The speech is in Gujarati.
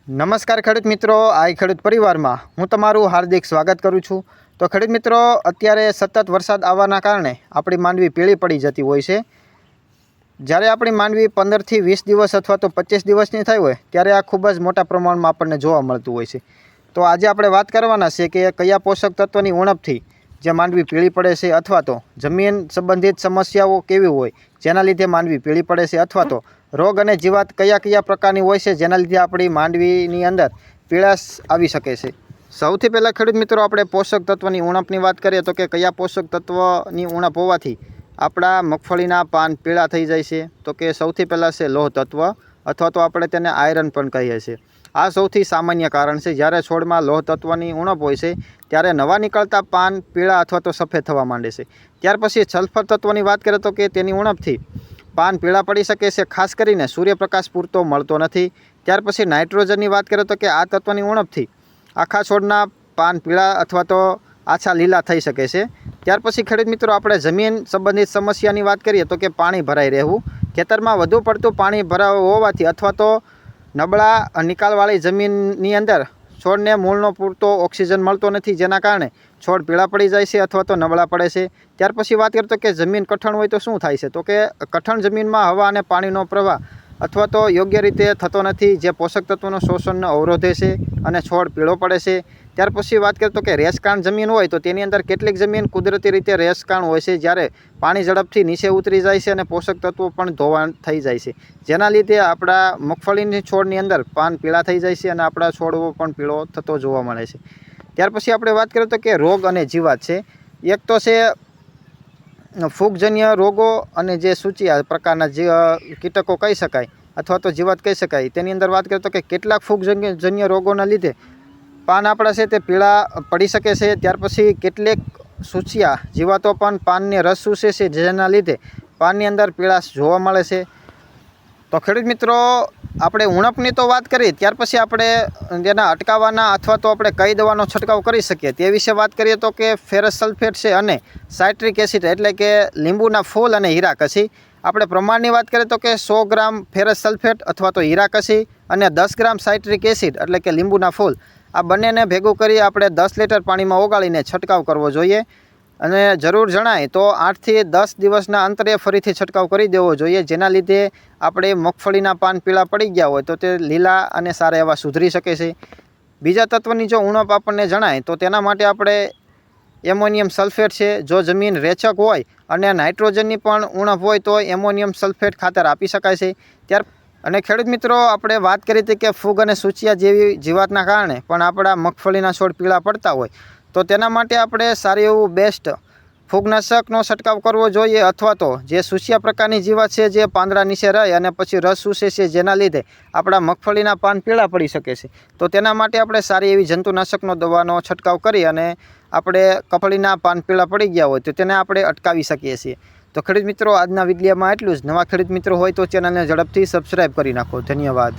નમસ્કાર ખેડૂત મિત્રો, આ ખેડૂત પરિવારમાં હું તમારું હાર્દિક સ્વાગત કરું છું। તો ખેડૂત મિત્રો, અત્યારે સતત વરસાદ આવવાના કારણે આપણી માંડવી પીળી પડી જતી હોય છે। જ્યારે આપણી માંડવી 15 થી 20 દિવસ અથવા તો 25 દિવસની થઈ હોય ત્યારે આ ખૂબ જ મોટા પ્રમાણમાં આપણને જોવા મળતું હોય છે। તો આજે આપણે વાત કરવાના છે કે કયા પોષક તત્વોની ઉણપથી જે માંડવી પીળી પડે છે અથવા તો જમીન સંબંધિત સમસ્યાઓ કેવી હોય જેના લીધે માંડવી પીળી પડે છે અથવા તો રોગ અને જીવાત કયા કયા પ્રકારની હોય છે જેના લીધે આપણી માંડવીની અંદર પીળાશ આવી શકે છે। સૌથી પહેલાં ખેડૂત મિત્રો, આપણે પોષક તત્વની ઉણપની વાત કરીએ તો કે કયા પોષક તત્વની ઉણપ હોવાથી આપણા મગફળીના પાન પીળા થઈ જાય છે, તો કે સૌથી પહેલાં છે લોહ તત્વ અથવા તો આપણે તેને આયરન પણ કહીએ છીએ। આ સૌથી સામાન્ય કારણ છે। જ્યારે છોડમાં લોહ તત્વની ઉણપ હોય છે ત્યારે નવા નીકળતા પાન પીળા અથવા તો સફેદ થવા માંડે છે। ત્યાર પછી સલ્ફર તત્વની વાત કરીએ તો કે તેની ઉણપથી પાન પીળા પડી શકે છે, ખાસ કરીને સૂર્યપ્રકાશ પૂરતો મળતો નથી। ત્યાર પછી નાઇટ્રોજનની વાત કરીએ તો કે આ તત્વની ઉણપથી આખા છોડના પાન પીળા અથવા તો આછા લીલા થઈ શકે છે। ત્યાર પછી ખેડૂત મિત્રો, આપણે જમીન સંબંધિત સમસ્યાની વાત કરીએ તો કે પાણી ભરાઈ રહેવું। ખેતરમાં વધુ પડતું પાણી ભરાવું હોવાથી અથવા તો નબળા નિકાલવાળી જમીનની અંદર છોડને મૂળનો પૂરતો ઓક્સિજન મળતો નથી, જેના કારણે છોડ પીળા પડી જાય છે અથવા તો નબળા પડે છે। ત્યાર પછી વાત કરીએ તો કે જમીન કઠણ હોય તો શું થાય છે, તો કે કઠણ જમીનમાં હવા અને પાણીનો પ્રવાહ અથવા તો યોગ્ય રીતે થતો નથી, જે પોષક તત્વોનું શોષણને અવરોધે છે અને છોડ પીળો પડે છે। ત્યાર પછી વાત કરીએ તો કે રેસકાણ જમીન હોય તો તેની અંદર કેટલીક જમીન કુદરતી રીતે રેસકાણ હોય છે, જ્યારે પાણી ઝડપથી નીચે ઉતરી જાય છે અને પોષક તત્વો પણ ધોવાણ થઈ જાય છે, જેના લીધે આપણા મગફળીની છોડની અંદર પાન પીળા થઈ જાય છે અને આપણા છોડવો પણ પીળો થતો જોવા મળે છે। ત્યાર પછી આપણે વાત કરીએ તો કે રોગ અને જીવાત છે। એક તો છે ફૂગજન્ય રોગો અને જે સૂચિયા પ્રકારના જે કીટકો કહી શકાય અથવા તો જીવાત કહી શકાય, તેની અંદર વાત કરીએ તો કે કેટલાક ફૂગજન્ય રોગોના લીધે પાન આપણા છે તે પીળા પડી શકે છે। ત્યાર પછી કેટલીક સૂચિયા જીવાતો પણ પાનને રસ ચૂસે છે, જેના લીધે પાનની અંદર પીળાશ જોવા મળે છે। તો ખેડૂત મિત્રો, આપણે ઉણપની તો વાત કરીએ, ત્યાર પછી આપણે તેના અટકાવવાના અથવા તો આપણે કઈ દવાનો છંટકાવ કરી શકીએ તે વિશે વાત કરીએ તો કે ફેરસ સલ્ફેટ છે અને સાઇટ્રિક એસિડ એટલે કે લીંબુના ફૂલ અને હીરાકસી। આપણે પ્રમાણની વાત કરીએ તો કે 100 ગ્રામ ફેરસ સલ્ફેટ અથવા તો હીરાકસી અને 10 ગ્રામ સાઇટ્રિક એસિડ એટલે કે લીંબુના ફૂલ, આ બંનેને ભેગું કરી આપણે 10 લીટર પાણીમાં ઓગાળીને છંટકાવ કરવો જોઈએ અને જરૂર જણાય તો 8 થી 10 દિવસના અંતરે ફરીથી છંટકાવ કરી દેવો જોઈએ, જેના લીધે આપણે મગફળીના પાન પીળા પડી ગયા હોય તો તે લીલા અને સારા એવા સુધરી શકે છે। બીજા તત્વની જો ઉણપ આપણને જણાય તો તેના માટે આપણે એમોનિયમ સલ્ફેટ છે, જો જમીન રેચક હોય અને નાઇટ્રોજનની પણ ઉણપ હોય તો એમોનિયમ સલ્ફેટ ખાતર આપી શકાય છે। ત્યાર અને ખેડૂત મિત્રો, આપણે વાત કરી હતી કે ફૂગ અને સૂચિયા જેવી જીવાતના કારણે પણ આપણા મગફળીના છોડ પીળા પડતા હોય તો તેના માટે આપણે સારું એવું બેસ્ટ ફૂગનાશકનો છંટકાવ કરવો જોઈએ અથવા તો જે સૂચિયા પ્રકારની જીવાત છે જે પાંદડા નીચે રહે અને પછી રસ ચૂસે છે, જેના લીધે આપણા મગફળીના પાન પીળા પડી શકે છે, તો તેના માટે આપણે સારી એવી જંતુનાશકનો દવાનો છંટકાવ કરી અને આપણે મગફળીના પાન પીળા પડી ગયા હોય તો તેને આપણે અટકાવી શકીએ છીએ। તો ખેડૂત મિત્રો, આજના વિડીયોમાં એટલું જ। નવા ખેડૂત મિત્રો હોય તો ચેનલને ઝડપથી સબસ્ક્રાઈબ કરી નાખો। ધન્યવાદ।